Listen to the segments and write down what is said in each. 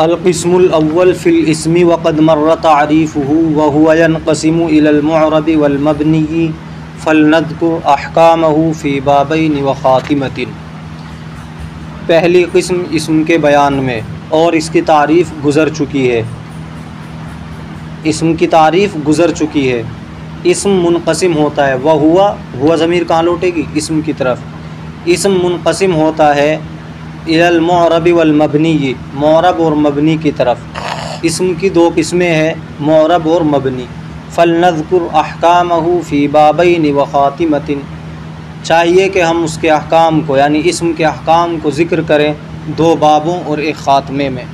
अल-क़िस्मुल अव्वल फ़िल इस्मि वक़द मर्र तारीफ़ुहु व हुवा यनक़सिमु इलल मुअरबि वल मबनी फ़लनज़कुर अहकामहु फ़ी बाबैन व ख़ातिमतिन। पहली किस्म इस्म के बयान में, और इसकी तारीफ़ गुज़र चुकी है। इस्म की तारीफ़ गुज़र चुकी है। इस्म मुनक़सिम होता है। वह हुआ ज़मीर कहाँ लौटेगी? इस्म की तरफ। इस्म मुनक़सिम होता है इलल मुअरबि वल मबनी, मुअरब और मबनी की तरफ। इस्म की दो किस्में हैं, मुअरब और मबनी। फ़लनज़कुर अहकामहु फ़ी बाबैन व ख़ातिमतिन। चाहिए कि हम उसके अहकाम को, यानी इस्म के अहकाम को ज़िक्र करें दो बाबों और एक ख़ात्मे में।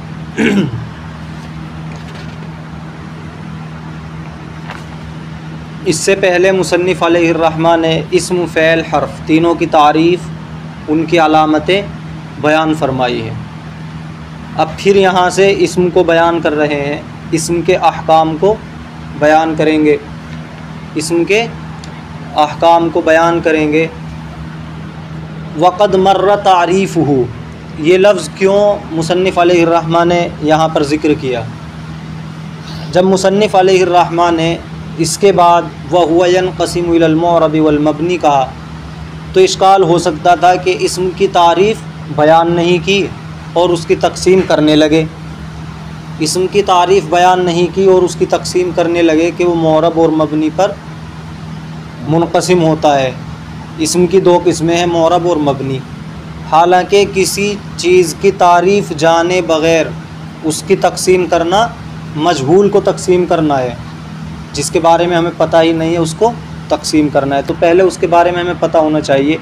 इससे पहले मुसन्निफ़ अलैहिर्रहमा ने इस्म, फ़ेल, हर्फ तीनों की तारीफ़, उनकी अलामतें बयान फरमाई है। अब फिर यहाँ से इस्म को बयान कर रहे हैं, इस्म के अहकाम को बयान करेंगे। इस्म के अहकाम को बयान करेंगे। वक़द मर्र तारीफ़ुहु, ये लफ्ज़ क्यों मुसन्निफ़ अलैहिर्रहमा ने यहाँ पर ज़िक्र किया? जब मुसन्निफ़ अलैहिर्रहमा ने इसके बाद व हुवा यनक़सिमु इलल मुअरबि वल मबनी कहा, तो इश्काल हो सकता था कि इस्म की तारीफ़ बयान नहीं की और उसकी तक़सीम करने लगे। इस्म की तारीफ़ बयान नहीं की और उसकी तक़सीम करने लगे कि वो मुअरब और मबनी पर मुनक़सिम होता है। इस्म की दो किस्में हैं, मुअरब और मबनी। हालांकि किसी चीज़ की तारीफ़ जाने बग़ैर उसकी तक़सीम करना, मजहूल को तक़सीम करना है। जिसके बारे में हमें पता ही नहीं है उसको तक़सीम करना है, तो पहले उसके बारे में हमें पता होना चाहिए।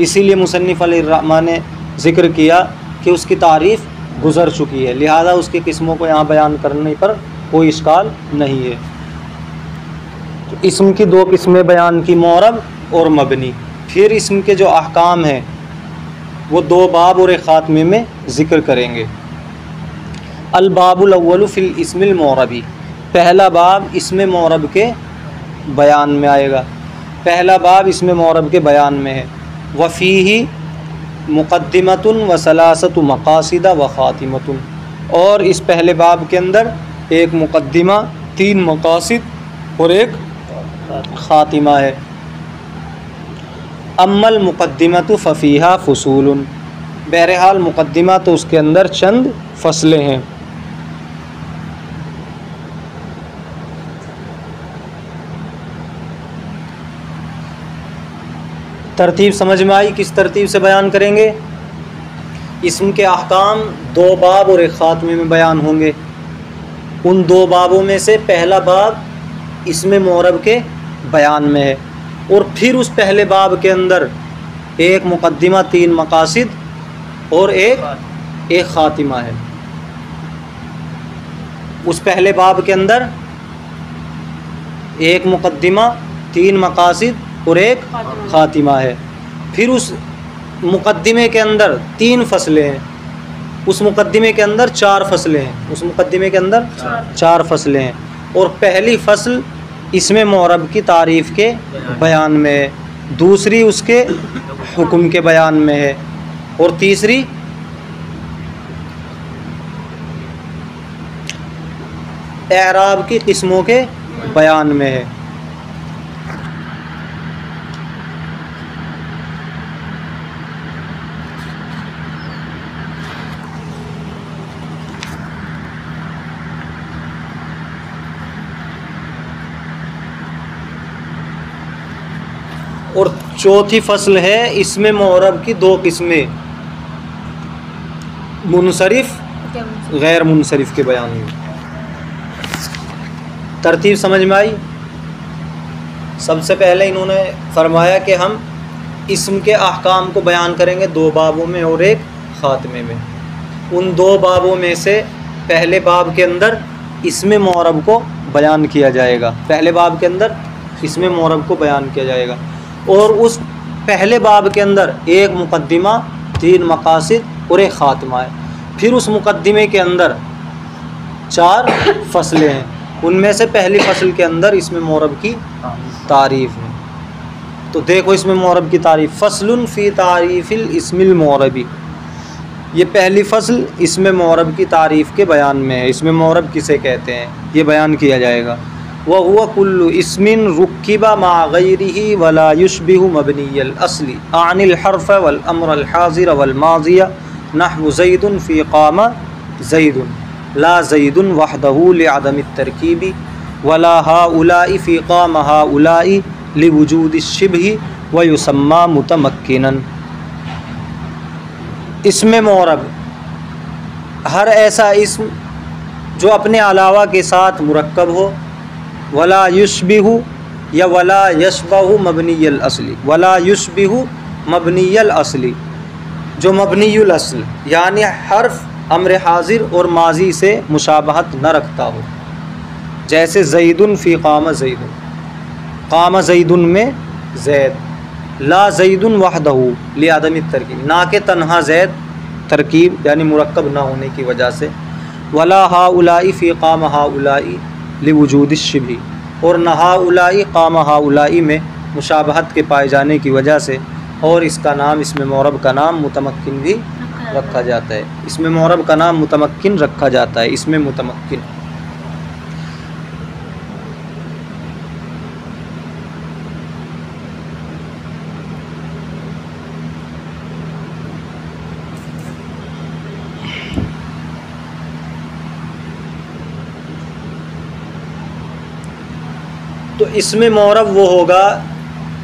इसीलिए मुसन्निफ़ अलैहिर्रहमा ने ज़िक्र किया कि उसकी तारीफ़ गुज़र चुकी है, लिहाजा उसकी किस्मों को यहाँ बयान करने पर कोई इश्काल नहीं है। तो इस्म की दो किस्में बयान की, मुअरब और मबनी। फिर इस्म के जो अहकाम हैं वो दो बाब और एक ख़ात्मे में ज़िक्र करेंगे। अल बाबुल अव्वलु फ़िल इस्मिल मुअरबी, पहला बाब इसमें मुअरब के बयान में आएगा। पहला बाब इसमें मुअरब के बयान में है। वफ़ीही मुक़द्दिमतुन व सलासतु मक़ासिदा व ख़ातिमतुन, और इस पहले बाब के अंदर एक मुक़द्दिमा, तीन मक़ासिद और एक ख़ातिमा है। अम्मल मुक़द्दिमतु फ़फ़ीहा फ़ुसूलुन, बहरहाल मुक़द्दिमा तो उसके अंदर चंद फ़सलें हैं। तरतीब समझ में आई? किस तरतीब से बयान करेंगे? इस्म के अहकाम दो बाब और एक ख़ात्मे में बयान होंगे। उन दो बाबों में से पहला बाब इसमें मुअरब के बयान में है, और फिर उस पहले बाब के अंदर एक मुक़द्दिमा, तीन मक़ासिद और एक ख़ातिमा है। उस पहले बाब के अंदर एक मुक़द्दिमा, तीन मक़ासिद और एक ख़ातिमा है। फिर उस मुक़द्दिमे के अंदर तीन फ़सलें हैं, उस मुक़द्दिमे के अंदर चार फ़सलें हैं, उस मुक़द्दिमे के अंदर चार फ़सलें हैं। और पहली फ़सल इसमें मुअरब की तारीफ़ के बयान में है, दूसरी उसके हुक्म के बयान में है, और तीसरी एराब की किस्मों के बयान में है। और चौथी फ़सल है इसमें मुअरब की दो किस्में, मुनसरिफ, गैर मुनसरिफ के बयान में। तरतीब समझ में आई? सबसे पहले इन्होंने फरमाया कि हम इस्म के अहकाम को बयान करेंगे दो बाबों में और एक ख़ात्मे में। उन दो बाबों में से पहले बाब के अंदर इसमें मुअरब को बयान किया जाएगा, पहले बाब के अंदर इसमें मुअरब को बयान किया जाएगा, और उस पहले बाब के अंदर एक मुक़द्दिमा, तीन मक़ासिद और एक ख़ात्मा है। फिर उस मुक़द्दिमे के अंदर चार फ़सलें हैं, उनमें से पहली फ़सल के अंदर इसमें मुअरब की तारीफ़ है। तो देखो इसमें मुअरब की तारीफ़, फ़स्लुन फ़ी तारीफ़िल इस्मिल मुअरबी, ये पहली फसल इसमें मोरब की तारीफ़ के बयान में है। इसमें मोरब किसे कहते हैं ये बयान किया जाएगा। वह हुआ कुल्लु इस्मिन रुक्किबा मा गैरिही वला युशबिहु मबनियल असली आनिल हर्फ वल अम्र हाजिर वल माजिया नहवु ज़ैदुन फ़ी क़ामा ज़ैदुन ला ज़ैदुन वहदहु लिअदमित तरकीबी वला हाउलाई फ़ी क़ामा हाउलाई लिवुजूदिश शिब्हि व युसम्मा मुतमक्किनन। इसमें मोरब हर ऐसा इस्म जो अपने अलावा के साथ मुरक्कब हो, वला युशबिहु या वला यशबहु मबनियल असली, वला युशबिहु मबनियल असली, जो मबनियुल असल यानी हर्फ अम्र हाजिर और माजी से मुशाबहत न रखता हो। जैसे ज़ैदुन फ़ी क़ामा ज़ैदुन, क़ामा ज़ैदुन में ज़ैद, ला ज़ैदुन वहदहु लिअदमित तरकीब, ना के तन्हा ज़ैद तरकीब यानी मुरक्कब ना होने की वजह से, वला हाउलाई फ़ी क़ामा हाउलाई लिवुजूदिश शिब्हि, और न हाउलाई क़ामा हाउलाई में मुशाबहत के पाए जाने की वजह से, और इसका नाम इसमें मोरब का नाम मुतमक्किन भी रखा जाता है। इसमें मोरब का नाम मुतमक्किन रखा जाता है। इसमें मुतमक्किन तो इसमें मोरब वो होगा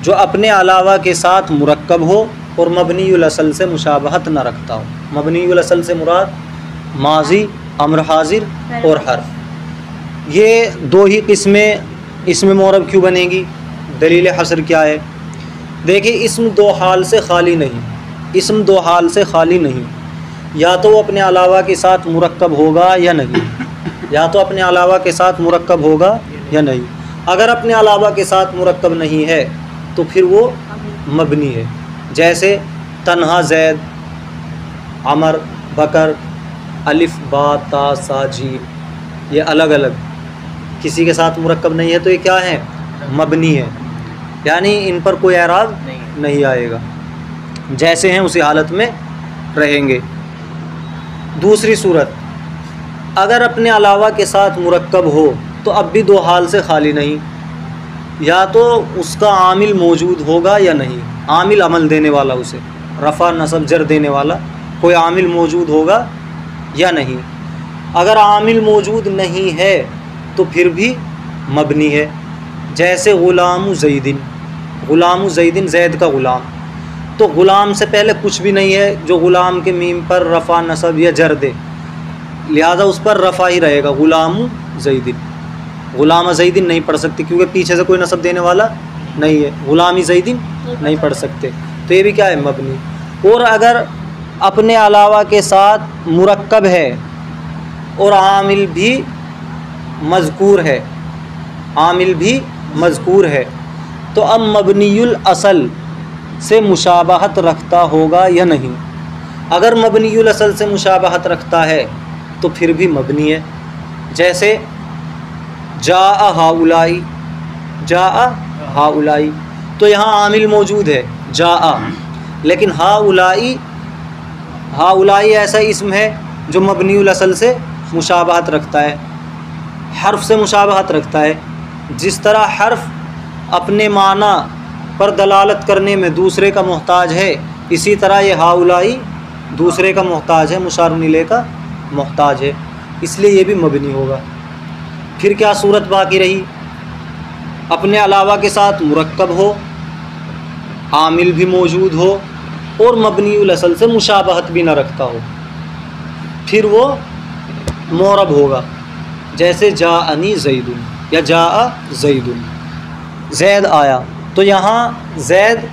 जो अपने अलावा के साथ मुरक्कब हो और मबनीउल असल से मुशाबहत न रखता हो। मबनीउल असल से मुराद माजी, अम्र हाजिर और हर्फ, ये दो ही किस्में इसमें मोरब क्यों बनेगी। दलील हसर क्या है? देखिए, इस्म दो हाल से खाली नहीं, इस्म दो हाल से खाली नहीं, या तो वो अपने अलावा के साथ मुरक्कब होगा या नहीं, या तो अपने अलावा के साथ मुरक्कब होगा या नहीं। अगर अपने अलावा के साथ मुरक्कब नहीं है तो फिर वो मबनी है। जैसे तन्हा ज़ैद, अमर, बकर, अलिफ बा ता सा जीम, ये अलग अलग किसी के साथ मुरक्कब नहीं है तो ये क्या है? मबनी है, यानी इन पर कोई एराब नहीं आएगा, जैसे हैं उसी हालत में रहेंगे। दूसरी सूरत, अगर अपने अलावा के साथ मुरक्कब हो तो अब भी दो हाल से खाली नहीं, या तो उसका आमिल मौजूद होगा या नहीं, आमिल अमल देने वाला, उसे रफ़ा नसब जर देने वाला कोई आमिल मौजूद होगा या नहीं। अगर आमिल मौजूद नहीं है तो फिर भी मबनी है। जैसे ग़ुलाम ज़ैदिन, ग़ुलाम ज़ैदिन ज़ैद का ग़ुलाम, तो ग़ुलाम से पहले कुछ भी नहीं है जो ग़ुलाम के मीम पर रफ़ा नसब या जर दे, लिहाजा उस पर रफ़ा ही रहेगा। ग़ुलाम ज़ैदिन, ग़ुलाम ज़ैदिन नहीं पढ़ सकते क्योंकि पीछे से कोई नसब देने वाला नहीं है, ग़ुलामी ज़ैदिन नहीं पढ़ सकते, तो ये भी क्या है? मबनी। और अगर अपने अलावा के साथ मुरक्कब है और आमिल भी मज़कूर है, आमिल भी मज़कूर है, तो अब मबनीयुल असल से मुशाबहत रखता होगा या नहीं। अगर मबनीयुल असल से मुशाबहत रखता है तो फिर भी मबनी है। जैसे जाआ हाउलाई, जाआ हाउलाई, तो यहाँ आमिल मौजूद है जाआ, लेकिन हाउलाई, हाउलाई ऐसा इस्म है जो मबनीउल असल से मुशाबहत रखता है, हर्फ से मुशाबहत रखता है। जिस तरह हर्फ अपने माना पर दलालत करने में दूसरे का मोहताज है, इसी तरह ये हाउलाई दूसरे का मोहताज है, मुशार इलैह का मोहताज है, इसलिए ये भी मबनी होगा। फिर क्या सूरत बाकी रही? अपने अलावा के साथ मुरक्कब हो, आमिल भी मौजूद हो और मबनीउल असल से मुशाबहत भी न रखता हो, फिर वो मोरब होगा। जैसे जाअनी ज़ैदुन या जाआ ज़ैदुन, ज़ैद आया, तो यहाँ ज़ैद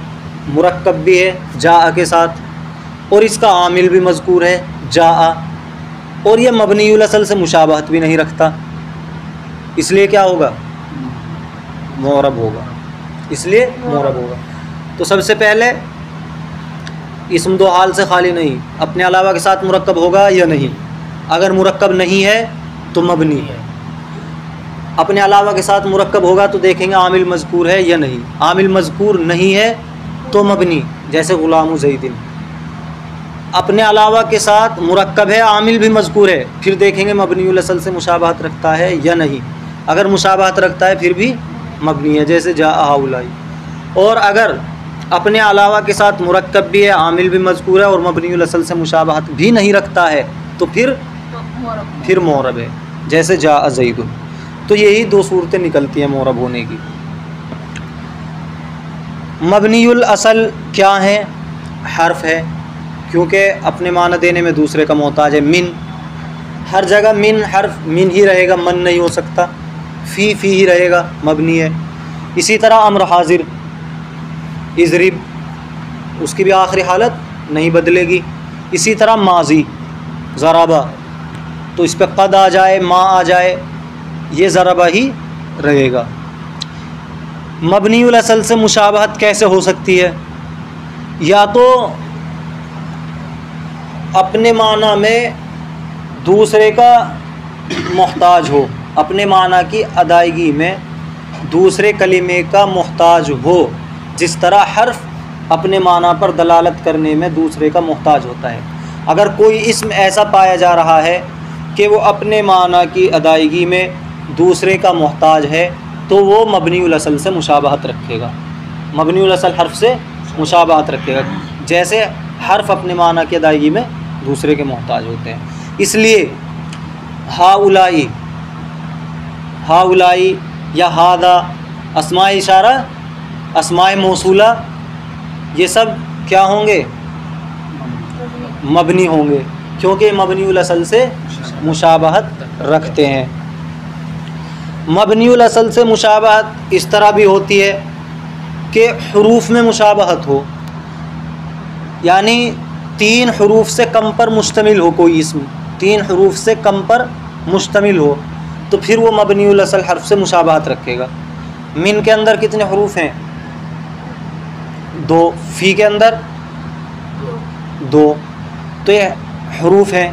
मुरक्कब भी है जाआ के साथ और इसका आमिल भी मज़कूर है जाआ, और यह मबनीउल असल से मुशाबहत भी नहीं रखता, इसलिए क्या होगा? मोरब होगा, इसलिए मोरब होगा। तो सबसे पहले इस्म दो हाल से खाली नहीं, अपने अलावा के साथ मुरक्कब होगा या नहीं। अगर मुरक्कब नहीं है तो मबनी है, अपने अलावा के साथ मुरक्कब होगा तो देखेंगे आमिल मज़कूर है या नहीं। आमिल मज़कूर नहीं है तो मबनी, जैसे ग़ुलाम ज़ैदिन। अपने अलावा के साथ मुरक्कब है, आमिल भी मज़कूर है, फिर देखेंगे मबनीउल असल से मुशाबहत रखता है या नहीं। अगर मुशाबहत रखता है फिर भी मबनी है, जैसे जा हाउलाई। और अगर अपने अलावा के साथ मुरक्कब भी है, आमिल भी मज़कूर है और मबनीउल असल से मुशाबहत भी नहीं रखता है तो फिर मोरब है, जैसे जा ज़ैदुन। तो यही दो सूरतें निकलती हैं मोरब होने की। मबनीउल असल क्या है? हर्फ है, क्योंकि अपने माना देने में दूसरे का मोहताज है। मिन, हर जगह मिन हर्फ मिन ही रहेगा, मन नहीं हो सकता। फ़ी ही रहेगा, मबनी है। इसी तरह अम्र हाजिर, इज़रिब, उसकी भी आखिरी हालत नहीं बदलेगी। इसी तरह माजी ज़राबा, तो इस पर कद आ जाए, मा आ जाए, ये ज़राबा ही रहेगा। मबनीउल असल से मुशाबहत कैसे हो सकती है? या तो अपने माना में दूसरे का मोहताज हो, अपने माना की अदायगी में दूसरे कलिमे का मोहताज हो, जिस तरह हर्फ अपने माना पर दलालत करने में दूसरे का मोहताज होता है। अगर कोई इस्म ऐसा पाया जा रहा है कि वो अपने माना की अदायगी में दूसरे का मोहताज है तो वो मबनीउल असल से मुशाबहत रखेगा, मबनीउल असल हर्फ से मुशाबहत रखेगा, जैसे हर्फ अपने माना की अदायगी में दूसरे के मोहताज होते हैं। इसलिए हाउलाई, हाउलाई या हादा, अस्माए इशारा, अस्माए मौसूला, ये सब क्या होंगे? मबनी होंगे, क्योंकि मबनीउल असल से मुशाबहत रखते हैं। मबनीउल असल से मुशाबहत इस तरह भी होती है कि हुरूफ में मुशाबहत हो, यानी 3 हुरूफ से कम पर मुश्तमिल हो कोई इस्म, 3 हुरूफ से कम पर मुश्तमिल हो, तो फिर वो मबनीउल असल हर्फ से मुशाबहत रखेगा। मिन के अंदर कितने हुरूफ हैं? 2। फ़ी के अंदर 2, तो ये हुरूफ हैं।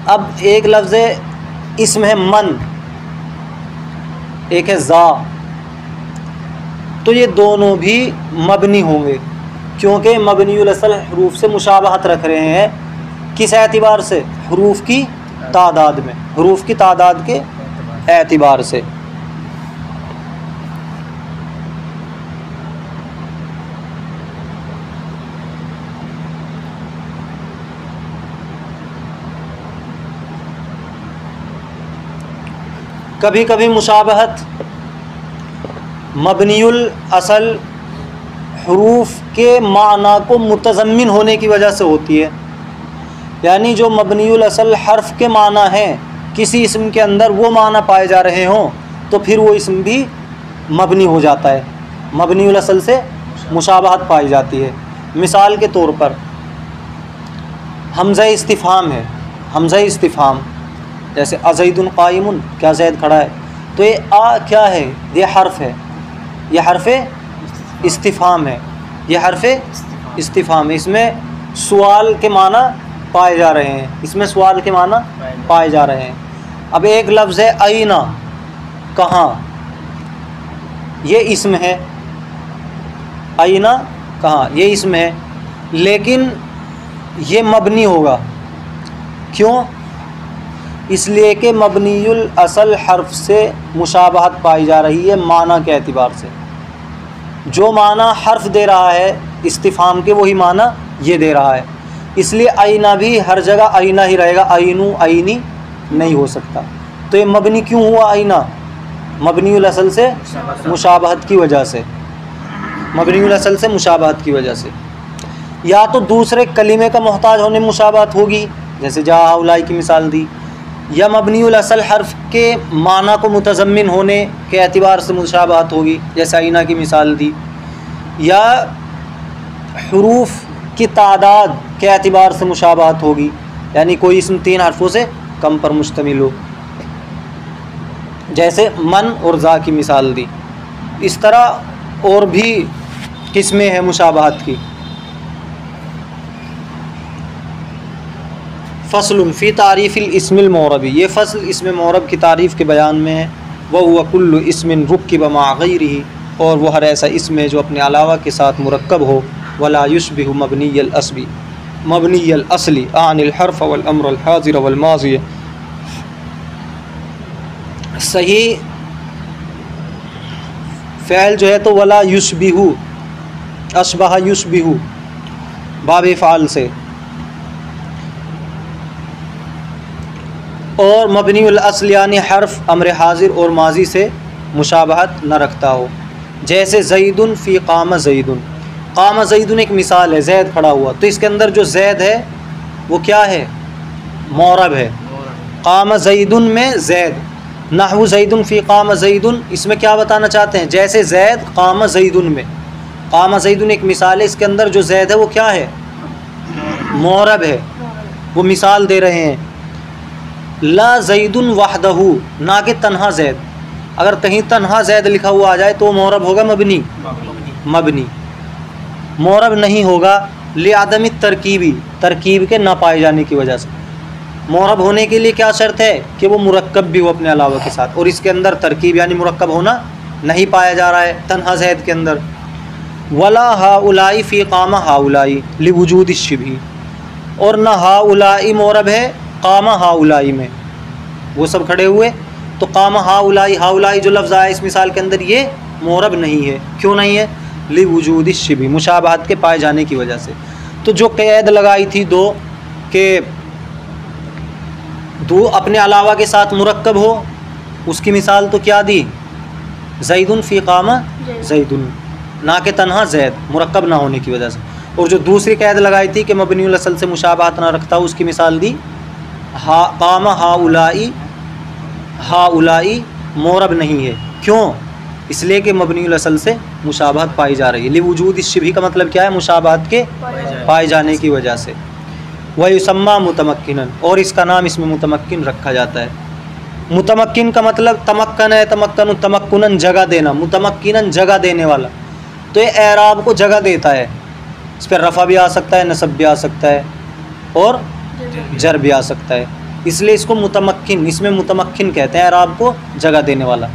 अब एक लफ्ज़ इस्म है मन, एक है ज़ा, तो ये दोनों भी मबनी होंगे, क्योंकि मबनीउल असल हुरूफ से मुशाबहत रख रहे हैं। किस एतबार से? हुरूफ की तादाद में, हुरूफ की तादाद के एतबार से। कभी कभी मुशाबहत मबनीउल असल हुरूफ के माना को मुतज़म्मिन होने की वजह से होती है, यानी जो मबनीउल असल हर्फ के माना हैं किसी इस्म के अंदर वो माना पाए जा रहे हों तो फिर वो इस्म भी मबनी हो जाता है, मबनीउल असल से मुशाबहत पाई जाती है। मिसाल के तौर पर हमज़ा इस्तिफ़हाम है, हमज़ा इस्तिफ़हाम, जैसे अज़ैदुन क़ाइमुन, क्या ज़ैद खड़ा है, तो ये आ क्या है? ये हर्फ है, ये हर्फ इस्तिफ़हाम है, ये हर्फ इस्तिफ़हाम है। इसमें सवाल के माना पाए जा रहे हैं, इसमें सवाल के माना पाए जा रहे हैं। अब एक लफ्ज़ है आईना, कहाँ, ये इस्म है, आईना कहाँ, ये इस्म है, लेकिन ये मबनी होगा। क्यों? इसलिए कि मबनीउल असल हर्फ से मुशाबहत पाई जा रही है माना के एतबार से। जो माना हर्फ दे रहा है इस्तिफ़हाम के, वही माना ये दे रहा है। इसलिए आईना भी हर जगह आईना ही रहेगा, आईनू आईनी नहीं हो सकता। तो ये मबनी क्यों हुआ आईना? मबनीउल असल से मुशाबहत की वजह से, मबनीउल असल से मुशाबहत की वजह से। या तो दूसरे कलीमे का मोहताज होने में मुशाबहत होगी, जैसे जा हाउलाई की मिसाल दी, या मबनीउल असल हर्फ के माना को मुतज़म्मिन होने के एतबार से मुशाबहत होगी, जैसे आईना की मिसाल दी, या हुरूफ की तादाद के एतबार से मुशाबहत होगी, यानी कोई इस्म 3 हर्फों से कम पर मुश्तमिल हो, जैसे मन और ज़ा की मिसाल दी। इस तरह और भी किस्में हैं मुशाबहत की। फ़स्लुन फ़ी तारीफ़िल इस्मिल मोरबी, ये फ़स्ल इसमें मोरब की तारीफ़ के बयान में है। वहुव कुल्लु इस्मिन रुक्किब मा गैरिही, और वह हर ऐसा इस्म है जो अपने अलावा के साथ मुरक्कब हो। वला युशबिहु मबनीयल अस्बी, मबनियल असली आनिल हर्फ वल अम्र अल हाज़िर वल माज़ी। सही फ़ेल जो है तो वला युशबिहु, अशबह युशबिहु बाब फ़ाल से, और मबनीउल अस्ल यानी हर्फ अम्र हाजिर और माजी से मुशाबहत न रखता हो। जैसे ज़ैदुन फ़ी क़ाम ज़ैदुन, क़ाम ज़ैदुन एक मिसाल है, ज़ैद खड़ा हुआ, तो इसके अंदर जो ज़ैद है वो क्या है, मौरब है। क़ाम ज़ैदुन में ज़ैद, नहवु ज़ैदुन फ़ी क़ाम ज़ैदुन, इसमें क्या बताना चाहते हैं, जैसे ज़ैद क़ाम ज़ैदुन में, क़ाम ज़ैदुन एक मिसाल है, इसके अंदर जो ज़ैद है वो क्या है, मौरब है, वो मिसाल दे रहे हैं। ला ज़ैदुन वहदहु, ना कि तन्हा ज़ैद, अगर कहीं तन्हा ज़ैद लिखा हुआ आ जाए तो मौरब होगा मबनी, मबनी मौरब नहीं होगा। लिआदमी तरकीबी, तरकीब के ना पाए जाने की वजह से। मौरब होने के लिए क्या शर्त है कि वो मुरक्कब भी हो अपने अलावा के साथ, और इसके अंदर तरकीब यानी मुरक्कब होना नहीं पाया जा रहा है तन्हा ज़ैद के अंदर। वला हाउलाई फ़ी क़ामा हाउलाई लिवुजूद शिबही, और ना हाउलाई मौरब है क़ामा हाउलाई में, वो सब खड़े हुए, तो क़ामा हाउलाई, हाउलाई जो लफ्ज़ आया इस मिसाल के अंदर ये मौरब नहीं है। क्यों नहीं है, लिवुजूद शिबही, मुशाबहत के पाए जाने की वजह से। तो जो क़ैद लगाई थी दो के दो अपने अलावा के साथ मुरक्कब हो, उसकी मिसाल तो क्या दी, ज़ैदुन फ़ी क़ामा ज़ैदुन, ना कि तन्हा ज़ैद, मुरक्कब ना होने की वजह से। और जो दूसरी कैद लगाई थी कि मबनीउल असल से मुशाबहत ना रखता, उसकी मिसाल दी हा क़ामा हाउलाई, हाउलाई मौरब नहीं है। क्यों, इसलिए कि मबनीउल असल से मुशाबहत पाई जा रही है। लिवुजूद शिबही का मतलब क्या है, मुशाबहत के पाए जाने की वजह से। वह युसम्मा मुतमक्किनन, और इसका नाम इसमें मुतमक्किन रखा जाता है। मुतमक्किन का मतलब तमक्कन है, तमक्कन तमक्कुनन जगह देना, मुतमक्किनन जगह देने वाला। तो ये एराब को जगह देता है, इस पर रफ़ा भी आ सकता है, नसब भी आ सकता है, और जर भी आ सकता है, इसलिए इसको मुतमक्किन, इसमें मुतमक्किन कहते हैं एराब को जगह देने वाला।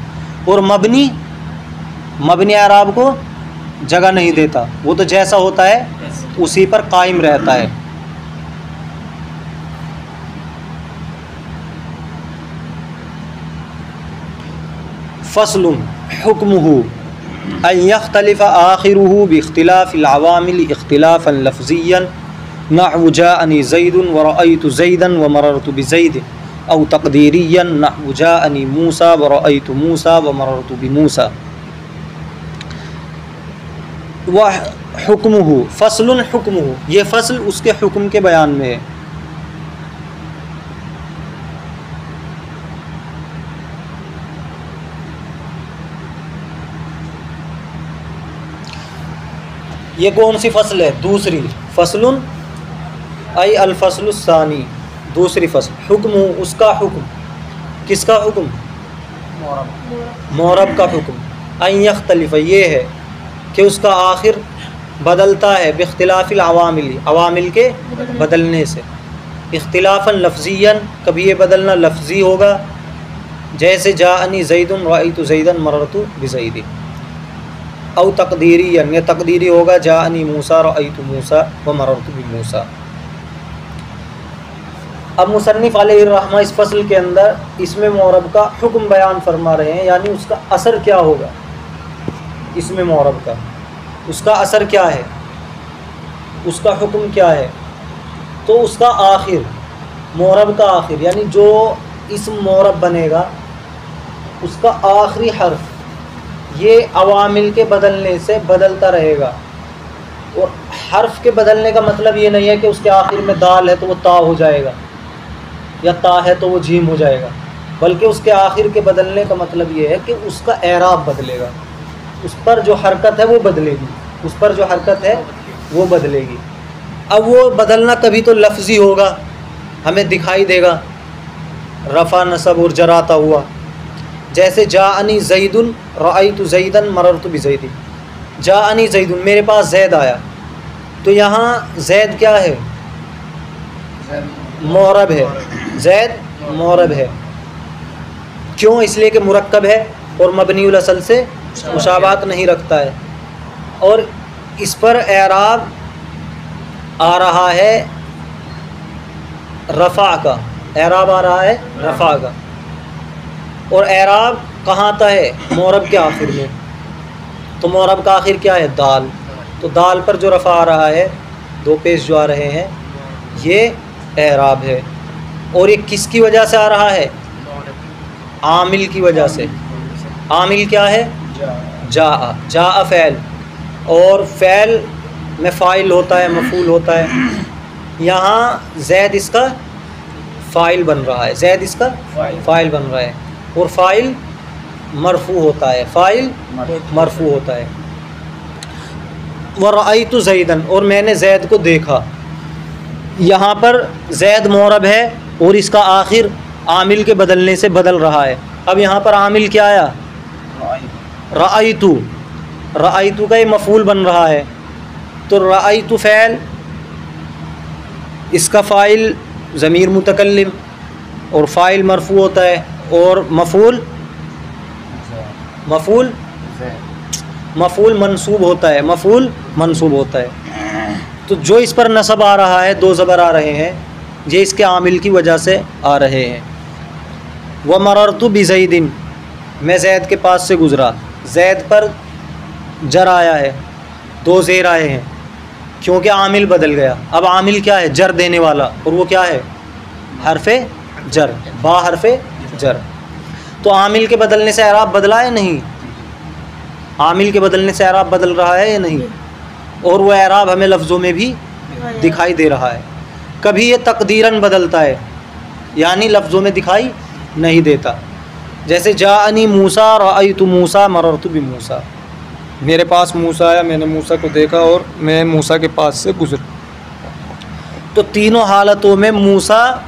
और मबनी, मबनी एराब को जगह नहीं देता, वो तो जैसा होता है उसी पर कायम रहता है। फ़स्लुन हुक्मुहु अन यख्तलिफ़ आखिरुहु बिइख्तिलाफ़िल अवामिल इख्तिलाफ़न लफ़्ज़िय्यन नहवु जाअनी ज़ैदुन व रअयतु ज़ैदन व मररतु बिज़ैद औ तक़दीरिय्यन नहवु जाअनी मूसा व रअयतु मूसा व मररतु बिमूसा। वह हुक्मुहु, फ़स्लुन हुक्मुहु, ये फ़स्ल उसके हुक्म के बयान में है। ये कौन सी फ़स्ल है, दूसरी। फ़स्लुन आई अल-फ़स्लुस्सानी, दूसरी फ़स्ल। हुक्म, उसका हुक्म, किसका हुक्म, मौरब का हुक्म। अन यख्तलिफ़, ये है कि उसका आखिर बदलता है, बिख्तिलाफ़िल अवामिल, अवामिल के बदलने से। इख्तिलाफ़न लफ़्ज़ियन, कभी ये बदलना लफ्ज़ी होगा, जैसे जाअनी ज़ैदुन रअयतु ज़ैदन मररतु बिज़ैद। औ तक़दीरियन, ये तक़दीरी होगा, जाअनी मूसा रअयतु मूसा व मररतु बिमूसा। अब मुसन्निफ़ अलैहिर्रहमा इस फ़स्ल के अंदर इसमें मौरब का हुक्म बयान फरमा रहे हैं, यानी उसका असर क्या होगा, इसमें मौरब का उसका असर क्या है, उसका हुक्म क्या है। तो उसका आखिर, मौरब का आखिर, यानी जो इस्म मौरब बनेगा उसका आखिरी हर्फ ये अवामिल के बदलने से बदलता रहेगा। और हर्फ के बदलने का मतलब ये नहीं है कि उसके आखिर में दाल है तो वो ता हो जाएगा, या ता है तो वो जीम हो जाएगा, बल्कि उसके आखिर के बदलने का मतलब ये है कि उसका एराब बदलेगा, उस पर जो हरकत है वो बदलेगी, उस पर जो हरकत है वो बदलेगी। अब वो बदलना कभी तो लफ्ज़ी होगा, हमें दिखाई देगा, रफ़ा नसब और जराता हुआ, जैसे जाअनी ज़ैदुन रअयतु ज़ैदन मररतु बिज़ैद। जाअनी ज़ैदुन, मेरे पास ज़ैद आया, तो यहाँ ज़ैद क्या है, मौरब है, ज़ैद मौरब है। क्यों, इसलिए कि मुरक्कब है और मबनीउल असल से मुशाबहत नहीं रखता है। और इस पर एराब आ रहा है रफ़ा का एराब आ रहा है, रफ़ा का। और एराब कहाँ आता है? मोरब के आखिर में। तो मोरब का आखिर क्या है? दाल। तो दाल पर जो रफ़ा आ रहा है, दो पेश जो आ रहे हैं, ये एराब है। और ये किसकी वजह से आ रहा है? आमिल की वजह से। आमिल क्या है? जा फ़ैल, और फ़ैल में फ़ाइल होता है, मफ़ूल होता है। यहाँ ज़ैद इसका फ़ाइल बन रहा है, ज़ैद इसका फ़ाइल बन रहा है, और फ़ाइल मरफ़ू होता है, फ़ाइल मरफ़ू होता है। व रअयतु ज़ैदन, और मैंने ज़ैद को देखा। यहाँ पर ज़ैद मोरब है और इसका आखिर आमिल के बदलने से बदल रहा है। अब यहाँ पर आमिल क्या आया? रअयतु। रअयतु का ये मफ़ूल बन रहा है। तो रअयतु फ़ैल, इसका फ़ाइल ज़मीर मुतकल्लिम, और फ़ाइल मरफ़ू होता है, और मफ़ूल मंसूब होता है, मफ़ूल मंसूब होता है। तो जो इस पर नसब आ रहा है, दो ज़बर आ रहे हैं, ये इसके आमिल की वजह से आ रहे हैं। व मररतु बिज़ैदिन, मैं ज़ैद के पास से गुज़रा। ज़ैद पर जर आया है, दो ज़ेर आए हैं, क्योंकि आमिल बदल गया। अब आमिल क्या है? जर देने वाला, और वो क्या है? हरफ़े जर, बा हरफ़े जर। तो आमिल के बदलने से एराब बदला है नहीं? आमिल के बदलने से एराब बदल रहा है या नहीं? और वो एराब हमें लफ्ज़ों में भी दिखाई दे रहा है। कभी ये तकदीरन बदलता है, यानी लफ्ज़ों में दिखाई नहीं देता। जैसे जाअनी मूसा रअयतु मूसा मररतु बिमूसा, मेरे पास मूसा आया, मैंने मूसा को देखा और मैं मूसा के पास से गुजरा। तो तीनों हालतों में मूसा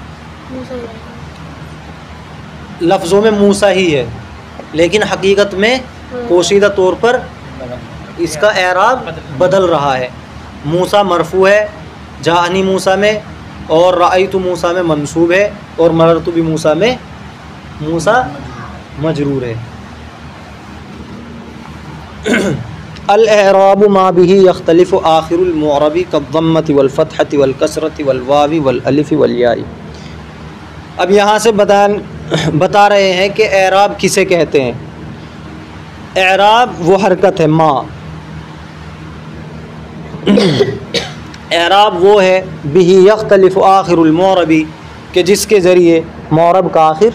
लफ्ज़ों में मूसा ही है, लेकिन हकीकत में पोशीदा तौर पर इसका एराब बदल रहा है। मूसा मरफ़ू है जाअनी मूसा में, और रअयतु मूसा में मंसूब है, और मररतु बिमूसा में मूसा मजरूर है। अल-एराबु मा बिही यख्तलिफ़ु आखिरुल मुअरबी कद्दम्मति वल फ़त्हति वल कसरति वल वावी वल अलिफ़ि वल याई। अब यहाँ से बता रहे हैं कि एराब किसे कहते हैं। एराब वो हरकत है, माँ एराब वो है बिही यख्तलिफ़ु आखिरुल मुअरबी, कि जिसके ज़रिए मुअरब का आखिर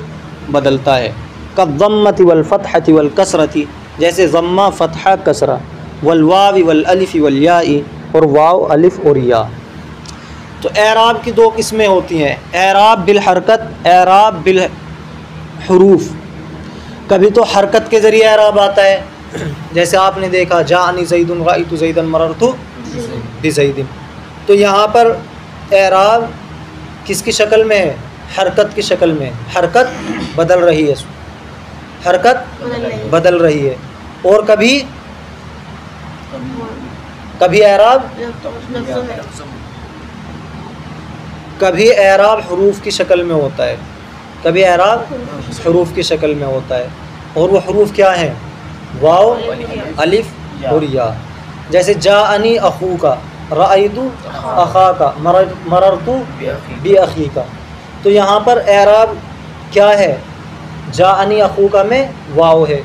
बदलता है। कद्दम्मति वल फ़त्हति वल कसरति, जैसे ज़म्मा फ़तहा कसरा, वल वावी वल अलिफ़ि वल याई, और वाव अलिफ़ और या। तो एराब की दो किस्में होती हैं, एराब बिल हरकत, एराब बिल हुरूफ। कभी तो हरकत के ज़रिए एराब आता है, जैसे आपने देखा जाअनी ज़ैदुन रअयतु ज़ैदन मररतु बिज़ैदिन। तो यहाँ पर एराब किसकी शक्ल में है? हरकत की शक्ल में। हरकत बदल रही है, हरकत बदल रही है। और कभी एराब हुरूफ की शक्ल में होता है, कभी एराब हुरूफ की शक्ल में होता है। और वो हुरूफ क्या हैं? वाव, अलिफ और या। जैसे जाअनी अखूका, रअयतु अखाका, मररतु बि अखीका। तो यहाँ पर एराब क्या है? जाअनी अखूका में वाव है,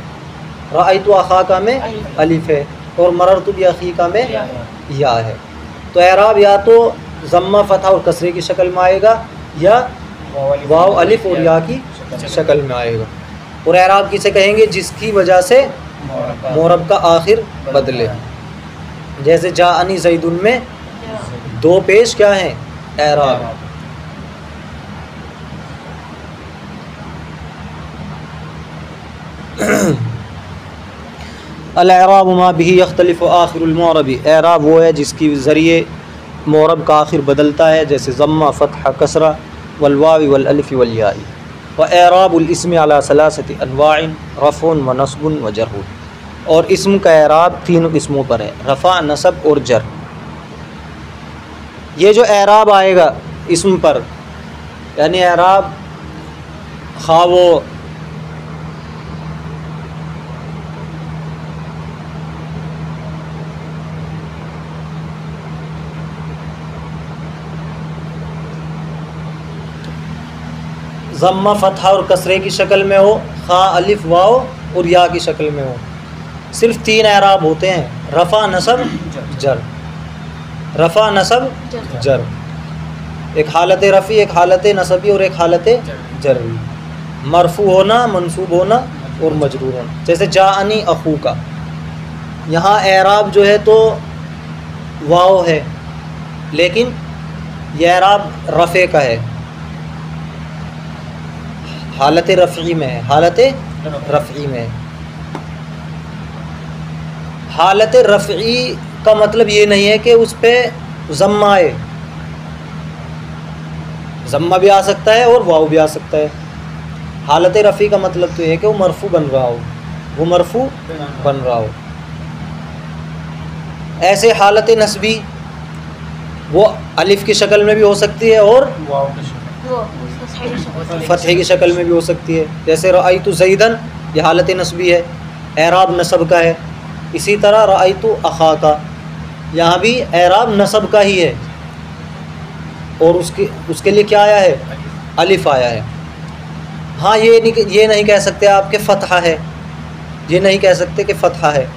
रअयतु अखाका में अलिफ है, और मररतु बि अखीका में या है। तो एराब या तो ज़म्मा फ़तहा और कसरे की शक्ल में आएगा, या वाव अलिफ और या की शक्ल में आएगा। और एराब किसे कहेंगे? जिसकी वजह से मोरब का आखिर बदले। जैसे जाअनी ज़ैदुन में दो पेश क्या हैं? एराब। अल-एराब मा बिही यख्तलिफ़ु आखिरुल मुअरबी, एराब वो है जिसकी ज़रिए मोरब का आखिर बदलता है, जैसे ज़म्मा फ़तहा कसरा वल वावी वल अलिफ़ि वल याई। व एराबुल इस्मि अला सलासति अनवाइन रफ़ुन व नस्बुन व जर्रुन। और इस्म का एराब तीन किस्मों पर है, रफ़ा, नसब और जर। ये जो एराब आएगा इस्म पर, यानी एराब खा वो ज़म्मा फ़तहा और कसरे की शक्ल में हो, खा अलिफ वाओ और या की शक्ल में हो। सिर्फ 3 एराब होते हैं, रफ़ा नसब जर, रफ़ा नसब जर। एक हालत रफ़ी, एक हालत नसबी और एक हालत जर्री। मरफू होना, मंसूब होना और मजरूर होना। जैसे जाअनी अखू का, यहाँ एराब जो है तो वाव है, लेकिन यह एराब रफ़े का है, हालत रफ़ी में है, हालत रफ़ी में है। हालत रफ़ी का मतलब ये नहीं है कि उस पर ज़म्मा आए, ज़म्मा भी आ सकता है और वाव भी आ सकता है। हालत रफ़ी का मतलब तो ये है कि वो मरफू बन रहा हो, वो मरफू बन रहा हो। ऐसे हालत नस्बी वो अलिफ की शक्ल में भी हो सकती है और फ़तहे की शक्ल में भी हो सकती है। जैसे रअयतु ज़ैदन, ये हालत नस्बी है, एराब नसब का है। इसी तरह रअयतु अखा का, यहाँ भी एराब नसब का ही है और उसके लिए क्या आया है, अलिफ आया है। हाँ, ये नहीं कह सकते आप कि फ़तहा है, ये नहीं कह सकते कि फ़तहा है।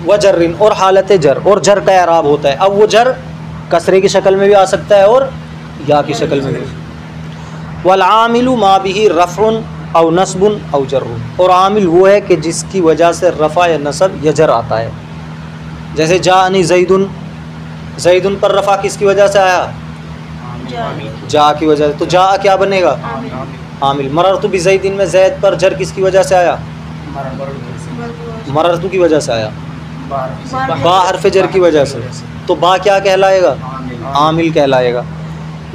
व जर्रिन, और हालत जर, और जर का एराब होता है। अब वो जर कसरे की शक्ल में भी आ सकता है और या की शक्ल में भी। वल आमिलु मा बिही रफ़उन औ नस्बुन औ जर्रुन, और आमिल वो है कि जिसकी वजह से रफ़ा या नसब या जर आता है। जैसे जाअनी ज़ैदुन, ज़ैदुन पर रफ़ा किसकी वजह से आया, जा की वजह से, तो जा क्या बनेगा, आमिल। मररतु बिज़ैदिन में ज़ैद पर जर किसकी वजह से आया, मररतु की वजह से आया, बा हर्फ जर की वजह से, तो बा क्या कहलाएगा, आमिल कहलाएगा।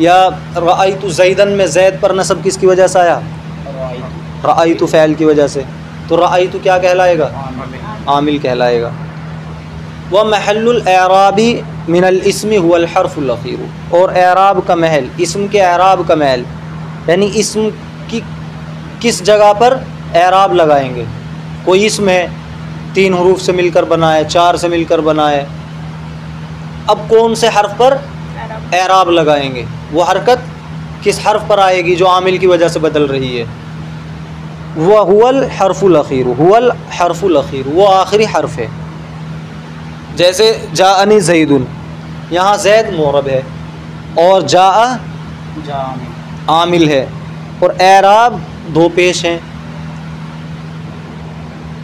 या रअयतु ज़ैदन में ज़ैद पर नसब किसकी वजह से आया, रअयतु फ़ैल की वजह से, तो रअयतु क्या कहलाएगा, आमिल कहलाएगा। व महल्लुल एराबी मिनल इस्मी हुवल हर्फुल अखीर, और एराब का महल, इस्म के एराब का महल, यानी इस्म की किस जगह पर एराब लगाएंगे। कोई इस्म है, 3 हरूफ से मिलकर बना है, 4 से मिलकर बना है, अब कौन से हर्फ पर एराब लगाएंगे, वो हरकत किस हर्फ पर आएगी जो आमिल की वजह से बदल रही है। वह हुवल हर्फुल अखीर, हुवल हर्फुल अखीर, वो आखिरी हर्फ है। जैसे जाअनी ज़ैदुन, यहाँ ज़ैद मोरब है और जाअ आमिल है, और एराब 2 पेश हैं।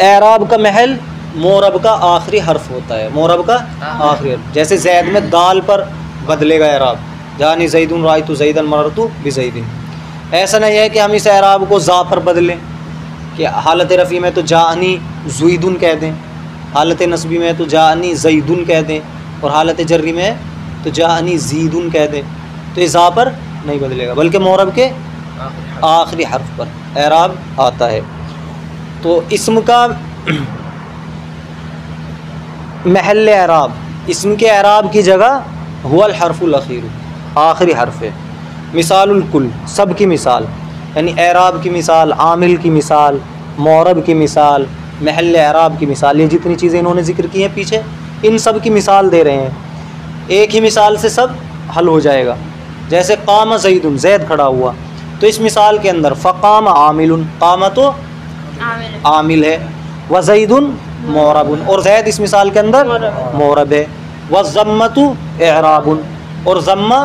एराब का महल मोरब का आखिरी हर्फ होता है, मोरब का आखिरी हर्फ। जैसे ज़ैद में दाल पर बदलेगा एराब, जानी ज़ैदुन रायतु ज़ैदन मररतु बिज़ैदिन। ऐसा नहीं है कि हम इस एराब को ज़ा पर बदलें कि हालत रफ़ी में तो जानी ज़ुइदुन कह दें, हालत नस्बी में तो जानी ज़ैदुन कह दें, और हालत जर्री में तो जानी ज़ीदुन कह दें। तो ये ज़ा पर नहीं बदलेगा, बल्कि मोरब के आखिरी हर्फ पर एराब आता है। तो इस्म का महल एराब, इस्म के एराब की जगह हुवल हर्फुल अखीर, आखिरी हर्फ है। मिसालुल कुल, सब की मिसाल, यानी एराब की मिसाल, आमिल की मिसाल, मोरब की मिसाल, महल एराब की मिसाल, ये जितनी चीज़ें इन्होंने जिक्र की हैं पीछे, इन सब की मिसाल दे रहे हैं। एक ही मिसाल से सब हल हो जाएगा। जैसे कामा ज़ैदुन, ज़ैद खड़ा हुआ, तो इस मिसाल के अंदर फ़क़ाम आमिलुन, कामा तो आमिल है, व ज़ैदुन मोरबुन, और ज़ैद इस मिसाल के अंदर मोरब है। व ज़म्मतु एराबुन, और ज़म्मा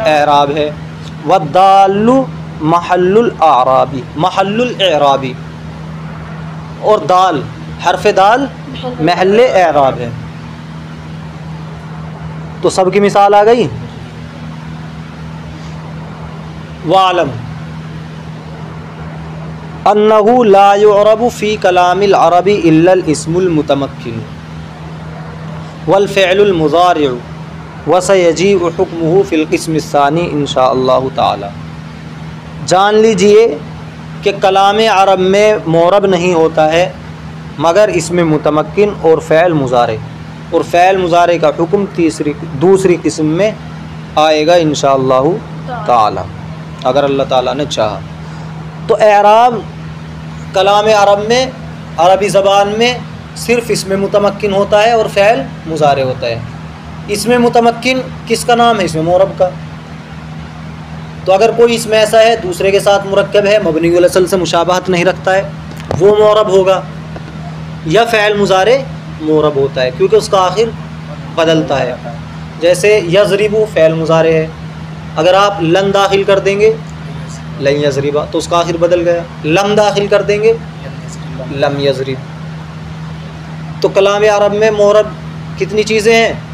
एराब है। व दालु महल्लुल आराबी, महल्लुल एराबी, और दाल हर्फ दाल महल एराब है। तो सब की मिसाल आ गई। वालम अन्नहु ला युअरबु फ़ी कलामिल अरबी इल्लल इस्मुल मुतमक्किन वल फ़िअलुल मुज़ारिउ व सयजीउ हुक्मुहु फ़िल क़िस्मिस सानी इंशाअल्लाहु ताला। जान लीजिए कि कलाम अरब में मोरब नहीं होता है मगर इसमें मुतमक्किन और फ़ैल मुज़ारे, और फ़ैल मुज़ारे का हुक्म दूसरी किस्म में आएगा इंशाअल्लाहु ताला, अगर अल्लाह ताला ने चाहा। तो एराब कलाम अरब में, अरबी ज़बान में सिर्फ़ इसमें मुतमक्किन होता है और फ़ैल मुज़ारे होता है। इसमें मुतमक्किन किसका नाम है, इसमें मोरब का, तो अगर कोई इसमें ऐसा है दूसरे के साथ मुरक्कब है, मबनीउल असल से मुशाबहत नहीं रखता है, वो मोरब होगा। या फ़ैल मुज़ारे मोरब होता है क्योंकि उसका आखिर बदलता है। जैसे यज़रिबु फ़ैल मुज़ारे है, अगर आप लन दाखिल कर देंगे लन यज़रिबा तो उसका आखिर बदल गया। लम दाखिल कर देंगे लम यज़रिब। तो कलाम अरब में मोरब कितनी चीज़ें हैं?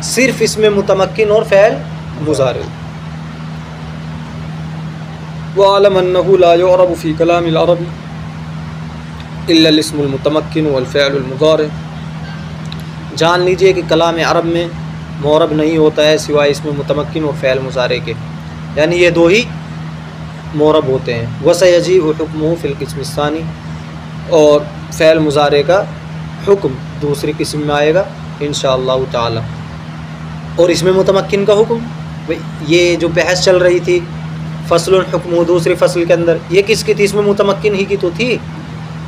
सिर्फ इसमें मुतमक्किन और फ़ैल मुज़ारे। वअलम अन्नहु ला युअरबु फ़ी कलामिल अरबी इल्लल इस्मुल मुतमक्किन वल फ़अलुल मुज़ारे। जान लीजिए कि कलाम अरब में मोरब नहीं होता है सिवाय इसमें मुतमक्किन और फ़ैल मुज़ारे के, यानी ये दो ही मोरब होते हैं। वसयजीउ हुक्मुहु फ़िल क़िस्मिस सानी, और फ़ैल मुज़ारे का हुक्म दूसरी किस्म में आएगा इंशाअल्लाह ताला। और इसमें मुतमक्किन का हुक्म, ये जो बहस चल रही थी फ़स्लुन हुक्मुहु दूसरी फ़सल के अंदर, ये किसकी थी? इसमें मुतमक्किन ही की तो थी,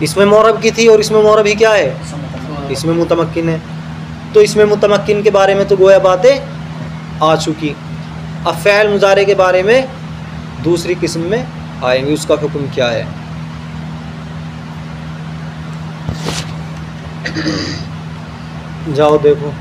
इसमें मोरब की थी, और इसमें मोरब ही क्या है? इसमें मुतमक्किन है। तो इसमें मुतमक्किन के बारे में तो गोया बातें आ चुकी। अब फ़ैल मुज़ारे के बारे में दूसरी किस्म में आएंगे, उसका हुक्म क्या है। जाओ देखो।